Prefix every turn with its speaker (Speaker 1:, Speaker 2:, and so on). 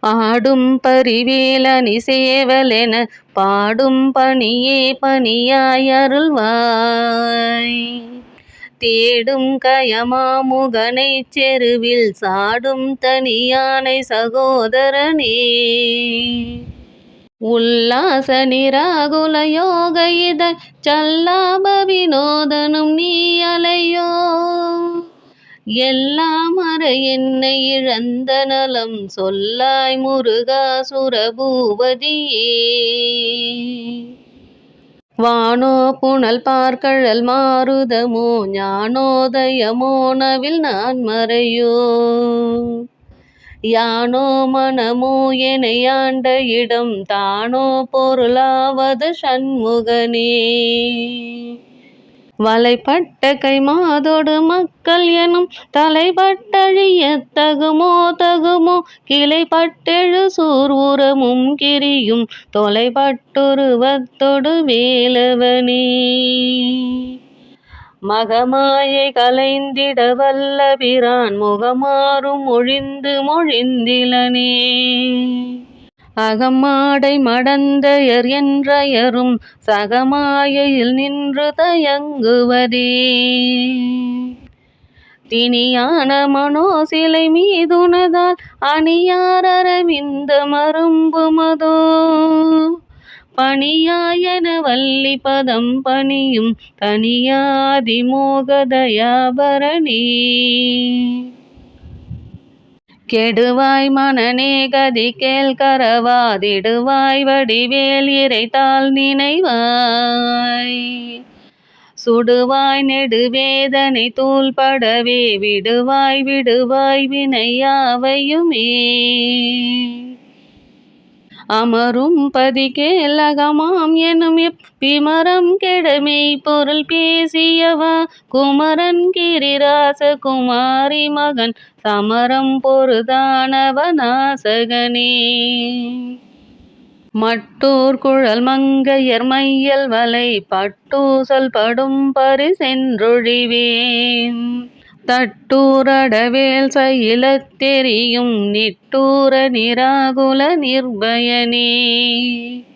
Speaker 1: ஆடும் பரிவேலணி சேவலென பாடும் பணியே பணியாய் அருள்வாய். தேடும் கயமாமுகனைச் செருவில் சாடும் தனியானை சகோதரனே. உல்லாச நிராகுல யோக இத சல்லாப வினோதனும் நீ அலையோ. எல்லாம் அற என்னை இழந்த நலம் சொல்லாய் முருகா சுரபூபதியே. வானோ புனல் பார்க்கழல் மாருதமோ ஞானோதயமோ நவில் நான் மறையோ. யானோ மனமோ எனையாண்ட இடம் தானோ பொருளாவது சண்முகனே. வலைப்பட்ட கைமாதொடு மக்கள் எனும் தலைப்பட்டழிய தகுமோ தகுமோ. கிளைப்பட்டெழு சூர் உரமும் கிரியும் தொலைப்பட்டொருவத்தொடு வேலவனே. மகமாயை கலைந்திட வல்ல பிரான் முகமாறும் மொழிந்து மொழிந்திலனே. அகமாடை மடந்தையர் என்றயரும் சகமாயையில் நின்று தயங்குவதே. திணியான மனோ சிலை மீதுனதால் அணியார் அரவிந்த மரும்புமதோ. பணியாயன வள்ளி பதம் பணியும் தனியாதி மோகதயாபரணி. கெடுவாய் மனநே கதி கேள் கரவாதிடுவாய் வடிவேல் இறைத்தாள் நினைவாய். சுடுவாய் நெடுவேதனை தூள்படவே விடுவாய் விடுவாய் வினையாவையுமே. அமரும் பதி கேலகமாம் எனும் பிமரம் கெடமை பொருள் பேசியவா. குமரன் கிரிராச குமாரி மகன் சமரம் பொருதானவ நாசகனே. மட்டூர் குழல் மங்கையர் மையல் வலை பட்டூசல் படும் பரிசென்றொழிவேன். தட்டூரடவேல் சயிலத் தெரியும் நிட்டூர நிராகுல நிர்பயனே.